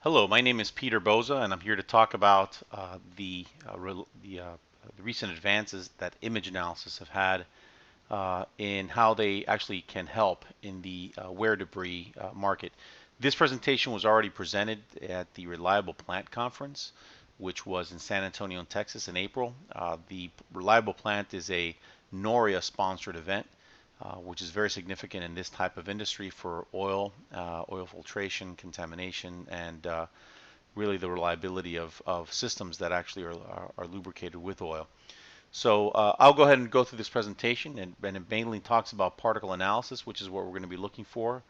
Hello, my name is Peter Boza, and I'm here to talk about the recent advances that image analysis have had in how they actually can help in the wear debris market. This presentation was already presented at the Reliable Plant Conference, which was in San Antonio, in Texas in April. The Reliable Plant is a NORIA sponsored event, which is very significant in this type of industry for oil filtration, contamination, and really the reliability of systems that actually are lubricated with oil. So I'll go ahead and go through this presentation, and it mainly talks about particle analysis, which is what we're going to be looking for,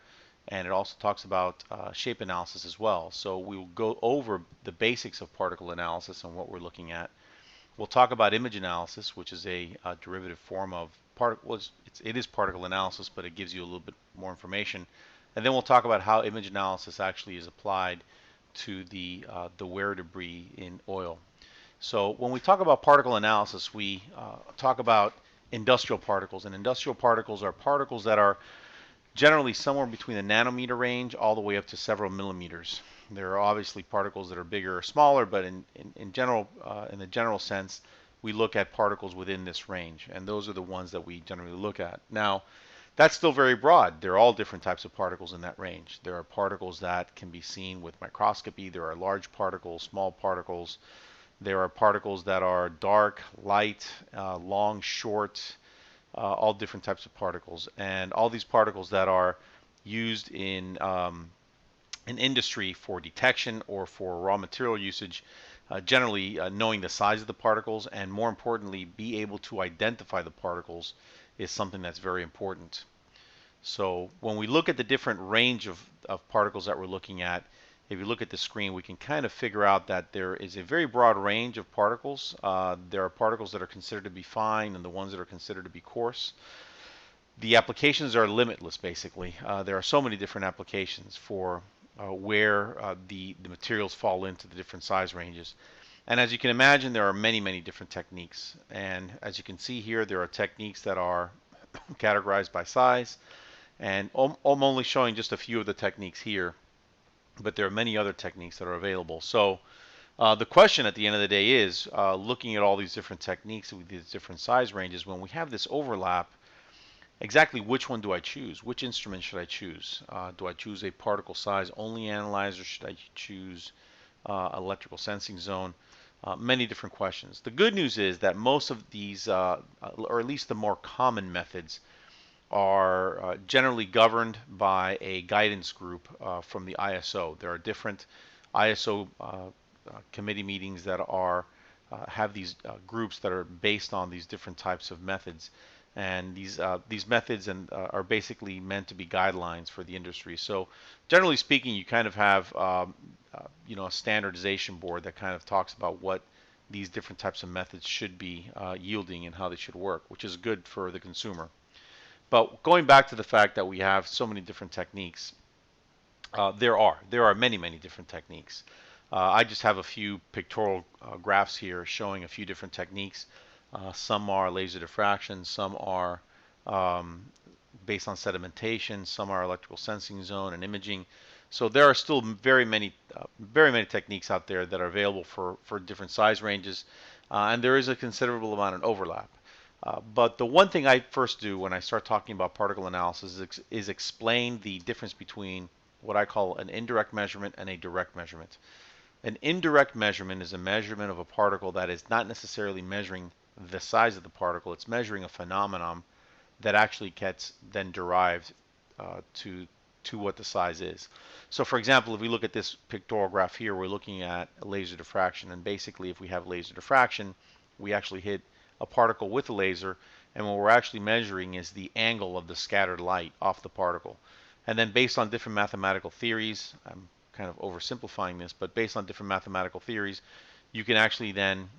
and it also talks about shape analysis as well. So we will go over the basics of particle analysis and what we're looking at. We'll talk about image analysis, which is a derivative form of particle. It is particle analysis, but it gives you a little bit more information. And then we'll talk about how image analysis actually is applied to the wear debris in oil. So when we talk about particle analysis, we talk about industrial particles, and industrial particles are particles that are generally somewhere between the nanometer range all the way up to several millimeters. There are obviously particles that are bigger or smaller, but in general, in the general sense, we look at particles within this range, and those are the ones that we generally look at. Now, that's still very broad. There are all different types of particles in that range. There are particles that can be seen with microscopy. There are large particles, small particles. There are particles that are dark, light, long, short, all different types of particles. And all these particles that are used in industry for detection or for raw material usage, generally knowing the size of the particles and more importantly, be able to identify the particles is something that's very important. So when we look at the different range of particles that we're looking at, if you look at the screen, we can kind of figure out that there is a very broad range of particles. There are particles that are considered to be fine and the ones that are considered to be coarse. The applications are limitless, basically. There are so many different applications for where the materials fall into the different size ranges. And as you can imagine, there are many different techniques. And as you can see here, there are techniques that are categorized by size. And I'm only showing just a few of the techniques here, but there are many other techniques that are available. So the question at the end of the day is, looking at all these different techniques with these different size ranges, when we have this overlap, exactly which one do I choose? Which instrument should I choose? Do I choose a particle size only analyzer? Should I choose electrical sensing zone? Many different questions. The good news is that most of these, or at least the more common methods, are generally governed by a guidance group from the ISO. There are different ISO committee meetings that are have these groups that are based on these different types of methods, and these methods are basically meant to be guidelines for the industry. So generally speaking, you kind of have a standardization board that kind of talks about what these different types of methods should be yielding and how they should work, which is good for the consumer. But going back to the fact that we have so many different techniques, there are many different techniques. I just have a few pictorial graphs here showing a few different techniques. Some are laser diffraction, some are based on sedimentation, some are electrical sensing zone and imaging. So there are still very many techniques out there that are available for different size ranges, and there is a considerable amount of overlap. But the one thing I first do when I start talking about particle analysis is explain the difference between what I call an indirect measurement and a direct measurement. An indirect measurement is a measurement of a particle that is not necessarily measuring the size of the particle. It's measuring a phenomenon that actually gets then derived to what the size is. So for example, if we look at this pictorial graph here, we're looking at laser diffraction. And basically, if we have laser diffraction, we actually hit a particle with a laser, and what we're actually measuring is the angle of the scattered light off the particle. And then based on different mathematical theories, I'm kind of oversimplifying this, but based on different mathematical theories, you can actually then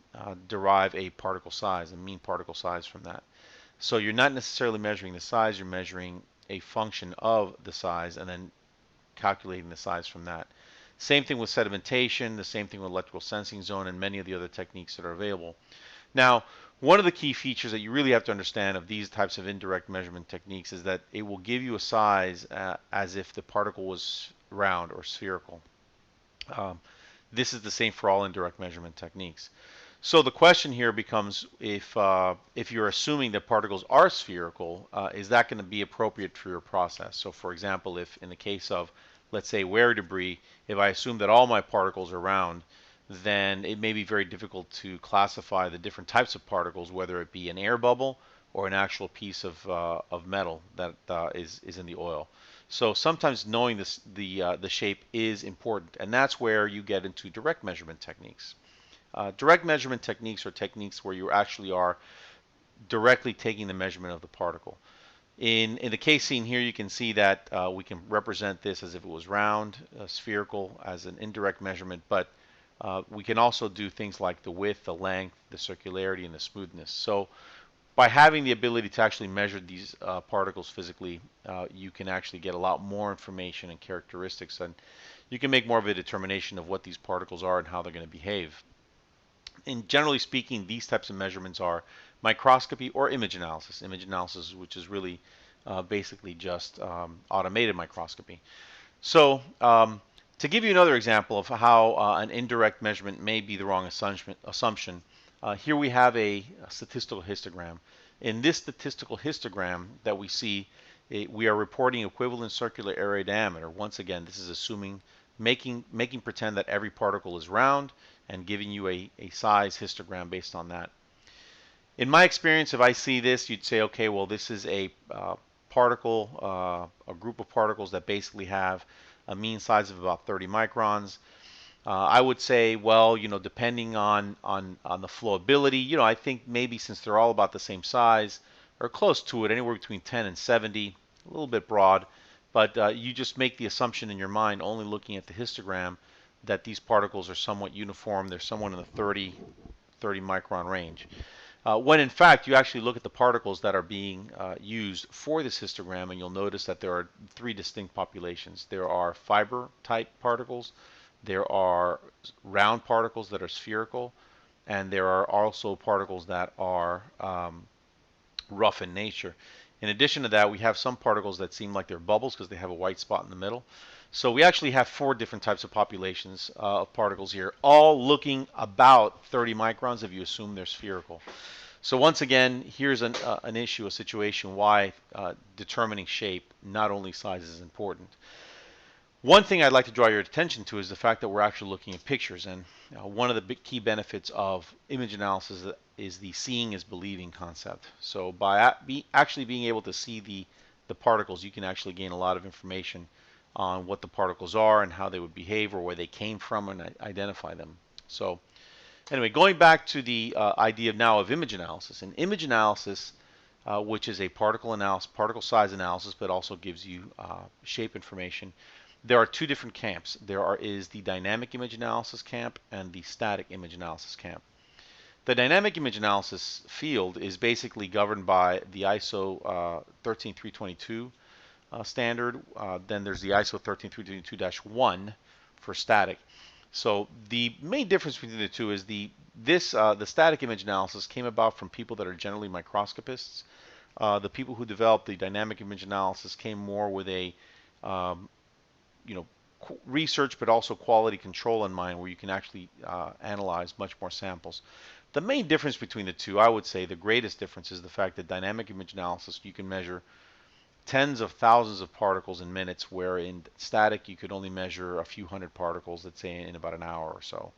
derive a particle size, a mean particle size from that. So you're not necessarily measuring the size, you're measuring a function of the size and then calculating the size from that. Same thing with sedimentation, the same thing with electrical sensing zone and many of the other techniques that are available. Now, one of the key features that you really have to understand of these types of indirect measurement techniques is that it will give you a size as if the particle was round or spherical. Um, this is the same for all indirect measurement techniques. So the question here becomes, if you're assuming that particles are spherical, is that going to be appropriate for your process? So for example, if in the case of, let's say, wear debris, if I assume that all my particles are round, then it may be very difficult to classify the different types of particles, whether it be an air bubble or an actual piece of metal that is in the oil. So sometimes knowing the shape is important, and that's where you get into direct measurement techniques. Direct measurement techniques are techniques where you actually are directly taking the measurement of the particle. In the case seen here, you can see that we can represent this as if it was round, spherical, as an indirect measurement, but we can also do things like the width, the length, the circularity, and the smoothness. So by having the ability to actually measure these particles physically, you can actually get a lot more information and characteristics, and you can make more of a determination of what these particles are and how they're going to behave. And generally speaking, these types of measurements are microscopy or image analysis. Image analysis, which is really basically just automated microscopy. So to give you another example of how an indirect measurement may be the wrong assumption, here we have a statistical histogram. In this statistical histogram that we see, we are reporting equivalent circular area diameter. Once again, this is assuming, making pretend that every particle is round and giving you a size histogram based on that. In my experience, if I see this, you'd say, okay, well, this is a a group of particles that basically have a mean size of about 30 microns. I would say, well, depending on the flowability, I think maybe since they're all about the same size or close to it, anywhere between 10 and 70, a little bit broad, but you just make the assumption in your mind, only looking at the histogram, that these particles are somewhat uniform. They're somewhat in the 30 micron range. When in fact you actually look at the particles that are being used for this histogram, and you'll notice that there are three distinct populations. There are fiber type particles, there are round particles that are spherical, and there are also particles that are rough in nature. In addition to that, we have some particles that seem like they're bubbles because they have a white spot in the middle. So we actually have four different types of populations of particles here, all looking about 30 microns if you assume they're spherical. So once again, here's an issue, a situation why determining shape, not only size, is important. One thing I'd like to draw your attention to is the fact that we're actually looking at pictures, and one of the big key benefits of image analysis is the seeing is believing concept. So by actually being able to see the particles, you can actually gain a lot of information on what the particles are and how they would behave or where they came from, and identify them. So anyway, going back to the idea now of image analysis. In image analysis, which is a particle size analysis, but also gives you shape information, there are two different camps. Is the dynamic image analysis camp and the static image analysis camp. The dynamic image analysis field is basically governed by the ISO 13322 standard. Then there's the ISO 13322-1 for static. So the main difference between the two is the static image analysis came about from people that are generally microscopists. The people who developed the dynamic image analysis came more with a research, but also quality control in mind, where you can actually analyze much more samples. The main difference between the two, I would say the greatest difference, is the fact that dynamic image analysis, you can measure tens of thousands of particles in minutes, where in static you could only measure a few hundred particles, let's say in about an hour or so.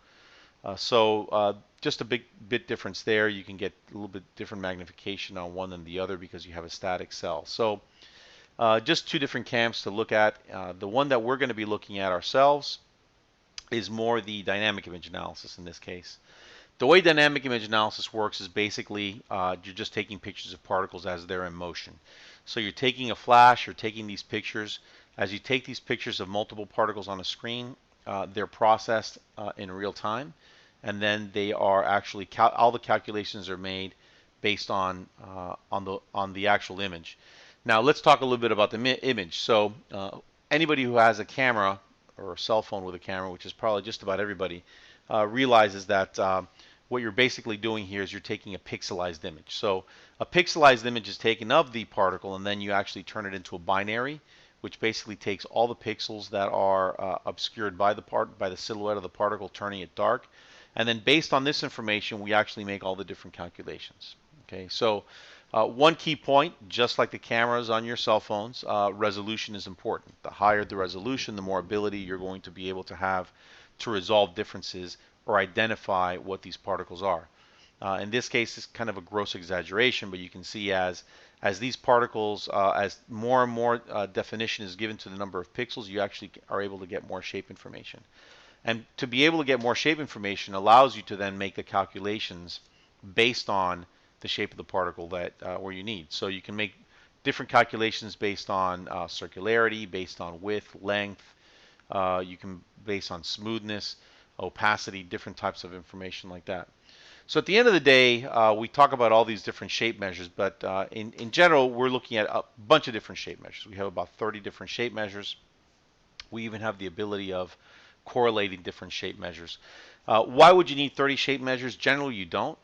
Just a bit difference there. You can get a little bit different magnification on one than the other because you have a static cell. So just two different camps to look at. The one that we're going to be looking at ourselves is more the dynamic image analysis in this case. The way dynamic image analysis works is basically you're just taking pictures of particles as they're in motion. So you're taking a flash, you're taking these pictures. As you take these pictures of multiple particles on a screen, they're processed in real time, and then they are actually all the calculations are made based on the actual image. Now let's talk a little bit about the image. So anybody who has a camera or a cell phone with a camera, which is probably just about everybody, realizes that what you're basically doing here is you're taking a pixelized image. So a pixelized image is taken of the particle, and then you actually turn it into a binary, which basically takes all the pixels that are obscured by the silhouette of the particle, turning it dark. And then based on this information, we actually make all the different calculations. Okay, so one key point, just like the cameras on your cell phones, resolution is important. The higher the resolution, the more ability you're going to be able to have to resolve differences or identify what these particles are. In this case, it's kind of a gross exaggeration, but you can see as these particles, as more and more definition is given to the number of pixels, you actually are able to get more shape information. And to be able to get more shape information allows you to then make the calculations based on the shape of the particle that where you need. So you can make different calculations based on circularity, based on width, length. You can base on smoothness, opacity, different types of information like that. So at the end of the day, we talk about all these different shape measures, but in general, we're looking at a bunch of different shape measures. We have about 30 different shape measures. We even have the ability of correlating different shape measures. Why would you need 30 shape measures? Generally, you don't.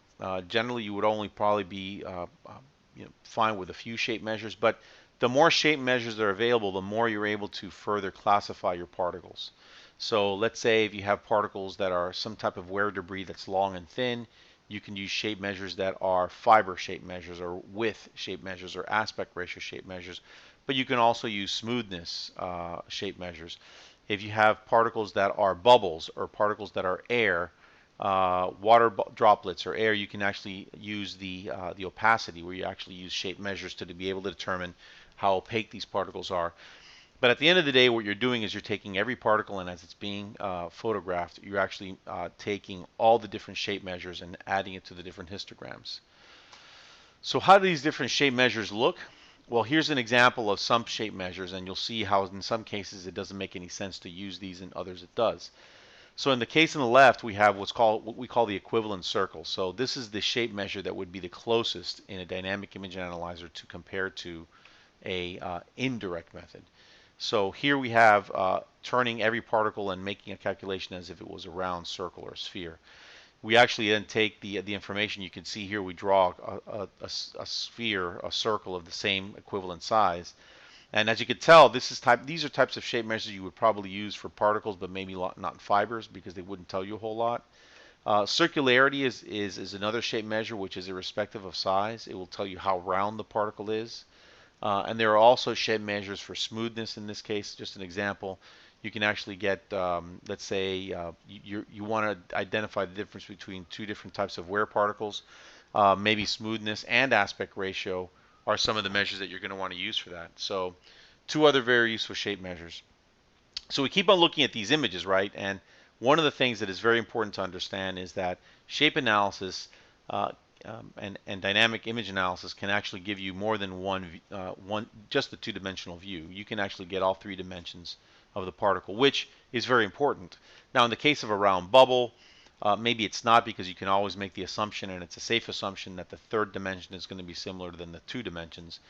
Generally, you would only probably be fine with a few shape measures, but the more shape measures that are available, the more you're able to further classify your particles. So let's say if you have particles that are some type of wear debris that's long and thin, you can use shape measures that are fiber shape measures or width shape measures or aspect ratio shape measures. But you can also use smoothness shape measures. If you have particles that are bubbles or particles that are air, water droplets or air, you can actually use the opacity, where you actually use shape measures to be able to determine how opaque these particles are. But at the end of the day, what you're doing is you're taking every particle, and as it's being photographed, you're actually taking all the different shape measures and adding it to the different histograms. So how do these different shape measures look? Well, here's an example of some shape measures, and you'll see how in some cases it doesn't make any sense to use these, in others it does. So in the case on the left, we have what we call the equivalent circle. So this is the shape measure that would be the closest in a dynamic image analyzer to compare to a indirect method. So here we have turning every particle and making a calculation as if it was a round circle or a sphere. We actually then take the information. You can see here we draw a sphere, a circle of the same equivalent size. And as you can tell, these are types of shape measures you would probably use for particles, but maybe not fibers, because they wouldn't tell you a whole lot. Circularity is another shape measure, which is irrespective of size. It will tell you how round the particle is. And there are also shape measures for smoothness. In this case, just an example, you can actually get, let's say you want to identify the difference between two different types of wear particles. Maybe smoothness and aspect ratio are some of the measures that you're going to want to use for that. So two other very useful shape measures. So we keep on looking at these images, right? And one of the things that is very important to understand is that shape analysis and dynamic image analysis can actually give you more than one just the two-dimensional view. You can actually get all three dimensions of the particle, which is very important. Now, in the case of a round bubble, maybe it's not, because you can always make the assumption, and it's a safe assumption, that the third dimension is going to be similar than the two dimensions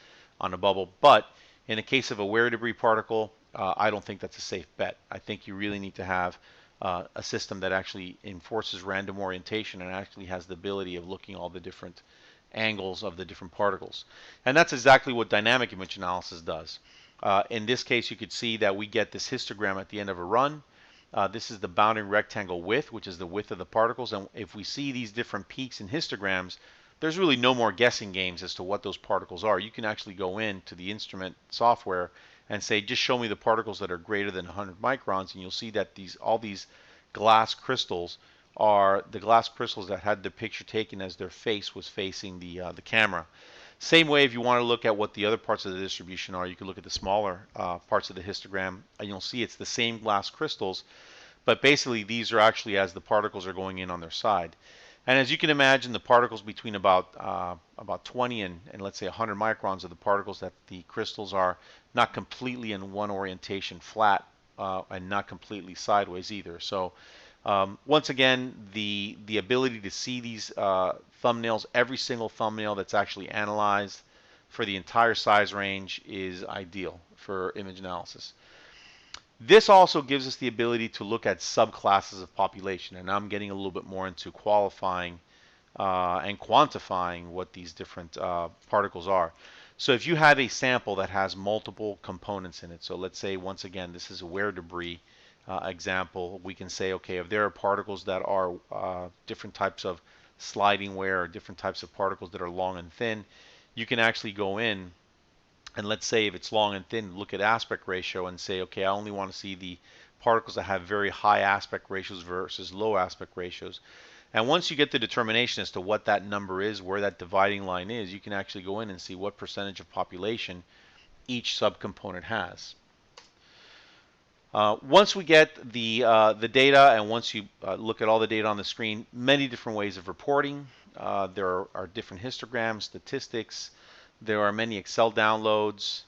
on a bubble. But in the case of a wear debris particle, I don't think that's a safe bet. I think you really need to have a system that actually enforces random orientation and actually has the ability of looking all the different angles of the different particles. And that's exactly what dynamic image analysis does. In this case, you could see that we get this histogram at the end of a run. This is the bounding rectangle width, which is the width of the particles. And if we see these different peaks in histograms, there's really no more guessing games as to what those particles are. You can actually go into the instrument software and say, just show me the particles that are greater than 100 microns, and you'll see that all these glass crystals are the glass crystals that had the picture taken as their face was facing the camera. Same way, if you want to look at what the other parts of the distribution are, you can look at the smaller parts of the histogram, and you'll see it's the same glass crystals, but basically these are actually as the particles are going in on their side. And as you can imagine, the particles between about 20 and let's say 100 microns of the particles, that the crystals are not completely in one orientation flat and not completely sideways either. So once again, the ability to see these thumbnails, every single thumbnail that's actually analyzed for the entire size range, is ideal for image analysis. This also gives us the ability to look at subclasses of population, and I'm getting a little bit more into qualifying and quantifying what these different particles are. So if you have a sample that has multiple components in it, so let's say once again this is a wear debris example, we can say, okay, if there are particles that are different types of sliding wear or different types of particles that are long and thin, you can actually go in and let's say if it's long and thin, look at aspect ratio and say, okay, I only want to see the particles that have very high aspect ratios versus low aspect ratios. And once you get the determination as to what that number is, where that dividing line is, you can actually go in and see what percentage of population each subcomponent has. Once we get the data and once you look at all the data on the screen, many different ways of reporting. There are different histograms, statistics. There are many Excel downloads.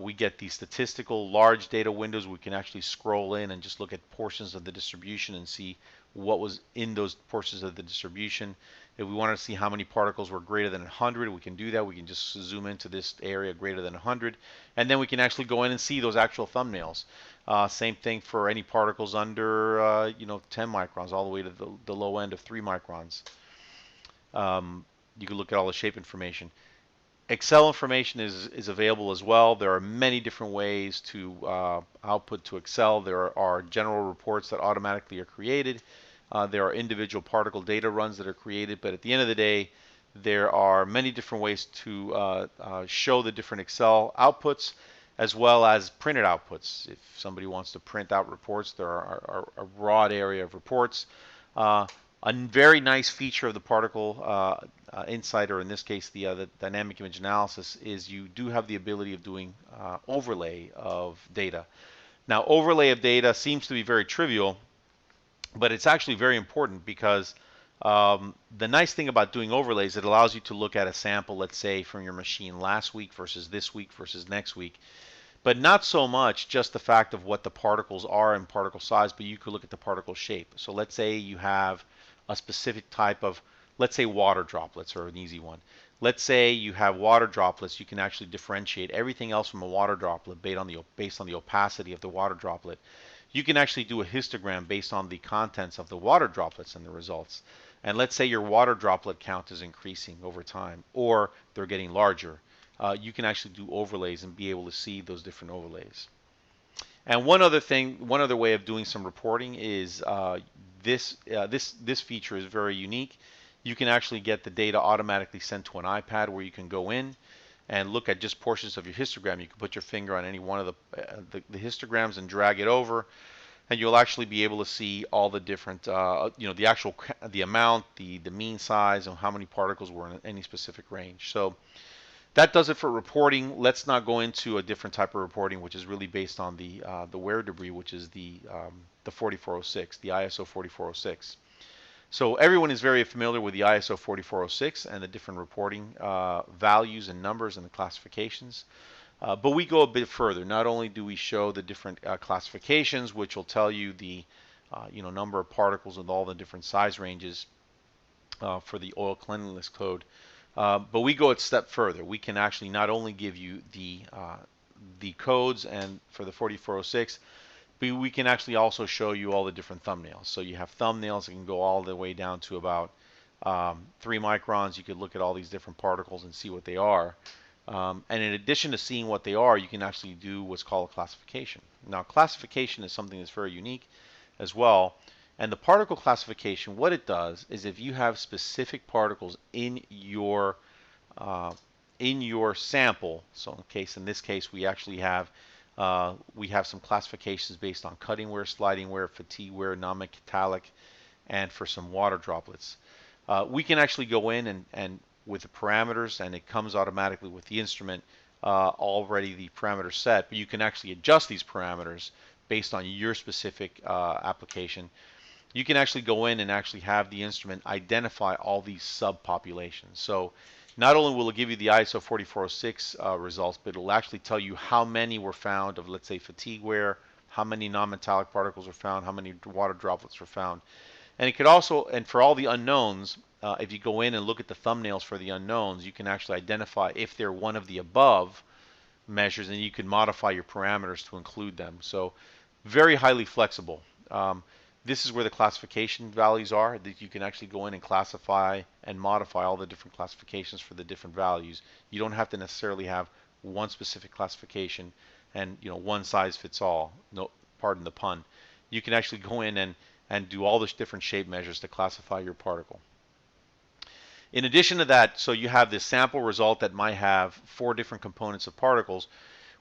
We get these statistical large data windows. We can actually scroll in and just look at portions of the distribution and see what was in those portions of the distribution. If we wanted to see how many particles were greater than 100, we can do that. We can just zoom into this area greater than 100, and then we can actually go in and see those actual thumbnails. Same thing for any particles under 10 microns all the way to the low end of 3 microns. You can look at all the shape information. Excel information is available as well. There are many different ways to output to Excel. There are general reports that automatically are created. There are individual particle data runs that are created, but at the end of the day, there are many different ways to show the different Excel outputs as well as printed outputs. If somebody wants to print out reports, there are a broad area of reports. A very nice feature of the particle insight, or in this case the dynamic image analysis, is you do have the ability of doing overlay of data. Now, overlay of data seems to be very trivial, but it's actually very important because the nice thing about doing overlays, it allows you to look at a sample, let's say from your machine last week versus this week versus next week, but not so much just the fact of what the particles are and particle size, but you could look at the particle shape. So let's say you have a specific type of, let's say water droplets, or an easy one. Let's say you have water droplets. You can actually differentiate everything else from a water droplet based on the opacity of the water droplet. You can actually do a histogram based on the contents of the water droplets and the results. And let's say your water droplet count is increasing over time, or they're getting larger. You can actually do overlays and be able to see those different overlays. And one other way of doing some reporting is this feature is very unique. You can actually get the data automatically sent to an iPad where you can go in and look at just portions of your histogram. You can put your finger on any one of the histograms and drag it over, and you'll actually be able to see all the different, the amount, the mean size, and how many particles were in any specific range. So that does it for reporting. Let's now go into a different type of reporting, which is really based on the wear debris, which is the 4406, the ISO 4406. So everyone is very familiar with the ISO 4406 and the different reporting values and numbers and the classifications. But we go a bit further. Not only do we show the different classifications, which will tell you the number of particles and all the different size ranges for the oil cleanliness code, but we go a step further. We can actually not only give you the codes and for the 4406, but we can actually also show you all the different thumbnails. So you have thumbnails that can go all the way down to about 3 microns. You could look at all these different particles and see what they are. And in addition to seeing what they are, you can actually do what's called a classification. Now, classification is something that's very unique as well. And the particle classification, what it does is if you have specific particles in your sample, so in this case we actually have some classifications based on cutting wear, sliding wear, fatigue wear, non-metallic, and for some water droplets. We can actually go in and with the parameters, and it comes automatically with the instrument already the parameters set, but you can actually adjust these parameters based on your specific application. You can actually go in and actually have the instrument identify all these subpopulations. So not only will it give you the ISO 4406 results, but it'll actually tell you how many were found of, let's say, fatigue wear, how many non-metallic particles were found, how many water droplets were found. And it could also, and for all the unknowns, if you go in and look at the thumbnails for the unknowns, you can actually identify if they're one of the above measures, and you can modify your parameters to include them. So very highly flexible. This is where the classification values are, that you can actually go in and classify and modify all the different classifications for the different values. You don't have to necessarily have one specific classification and one size fits all. No, pardon the pun. You can actually go in and do all the different shape measures to classify your particle. In addition to that, so you have this sample result that might have 4 different components of particles.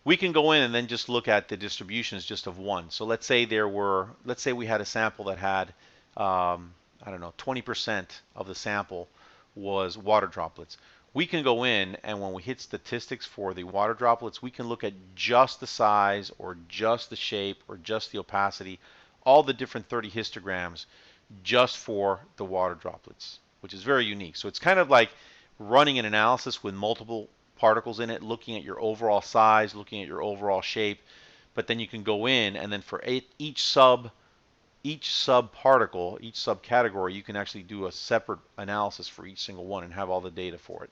We can go in and then just look at the distributions just of one. So let's say we had a sample that had, I don't know, 20% of the sample was water droplets. We can go in and when we hit statistics for the water droplets, we can look at just the size or just the shape or just the opacity, all the different 30 histograms just for the water droplets, which is very unique. So it's kind of like running an analysis with multiple particles in it, looking at your overall size, looking at your overall shape, but then you can go in and then for each sub particle, each subcategory, you can actually do a separate analysis for each single one and have all the data for it.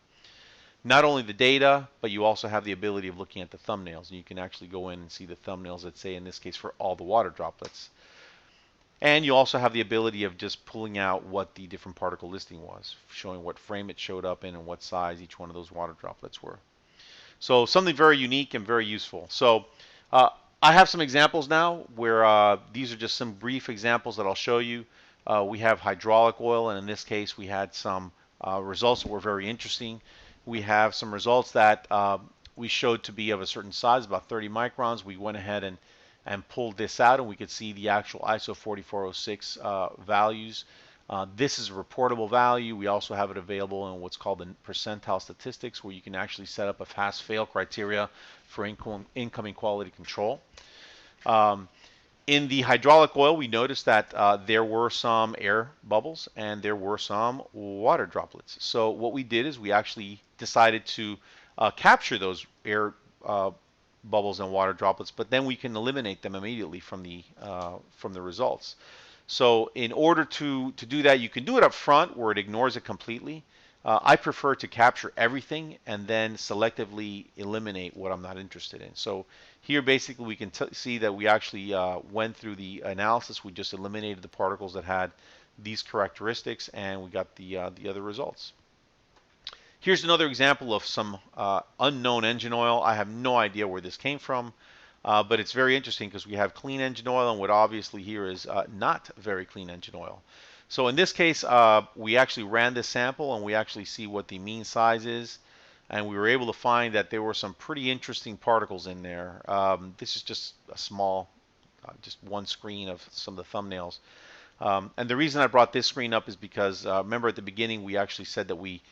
Not only the data, but you also have the ability of looking at the thumbnails, and you can actually go in and see the thumbnails that say, in this case, for all the water droplets. And you also have the ability of just pulling out what the different particle listing was, showing what frame it showed up in and what size each one of those water droplets were. So something very unique and very useful. So I have some examples now where these are just some brief examples that I'll show you. We have hydraulic oil, and in this case we had some results that were very interesting. We have some results that we showed to be of a certain size, about 30 microns. We went ahead and pulled this out, and we could see the actual ISO 4406 values. This is a reportable value. We also have it available in what's called the percentile statistics, where you can actually set up a pass-fail criteria for incoming quality control. In the hydraulic oil, we noticed that there were some air bubbles and there were some water droplets. So what we did is we actually decided to capture those air bubbles and water droplets, but then we can eliminate them immediately from the results. So in order to do that, you can do it up front where it ignores it completely. I prefer to capture everything and then selectively eliminate what I'm not interested in. So here basically we can see that we actually went through the analysis. We just eliminated the particles that had these characteristics and we got the other results. Here's another example of some unknown engine oil. I have no idea where this came from, but it's very interesting because we have clean engine oil and what obviously here is not very clean engine oil. So in this case, we actually ran this sample and we actually see what the mean size is, and we were able to find that there were some pretty interesting particles in there. This is just a small, just one screen of some of the thumbnails. And the reason I brought this screen up is because remember at the beginning we actually said that we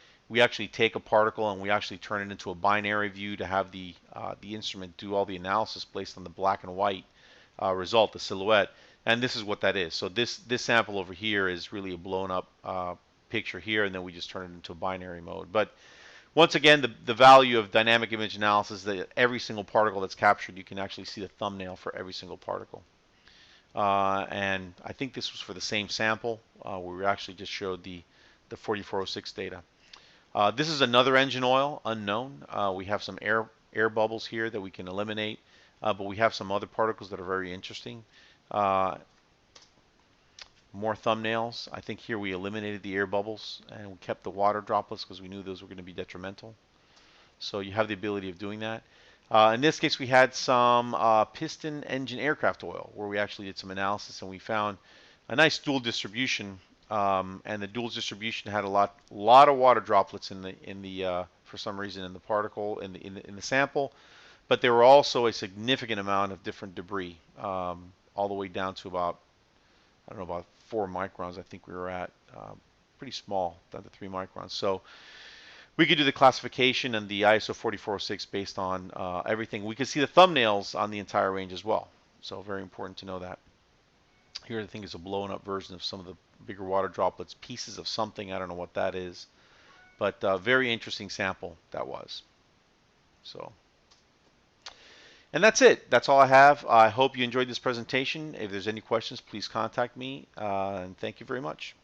actually take a particle and we actually turn it into a binary view to have the instrument do all the analysis based on the black and white result, the silhouette. And this is what that is. So this sample over here is really a blown up picture here, and then we just turn it into a binary mode. But once again, the value of dynamic image analysis is that every single particle that's captured, you can actually see the thumbnail for every single particle. And I think this was for the same sample where we actually just showed the 4406 data. This is another engine oil, unknown. We have some air bubbles here that we can eliminate, but we have some other particles that are very interesting. More thumbnails. I think here we eliminated the air bubbles and we kept the water droplets because we knew those were going to be detrimental. So you have the ability of doing that. In this case, we had some piston engine aircraft oil where we actually did some analysis and we found a nice dual distribution. And the dual distribution had a lot of water droplets in the for some reason in the particle in the sample, but there were also a significant amount of different debris, all the way down to about, I don't know, about 4 microns. I think we were at pretty small, down to 3 microns. So we could do the classification and the ISO 4406 based on everything. We could see the thumbnails on the entire range as well. So very important to know that. Here I think is a blown up version of some of the bigger water droplets, pieces of something, I don't know what that is, but very interesting sample that was. So, and that's it. That's all I have. I hope you enjoyed this presentation. If there's any questions, please contact me, and thank you very much.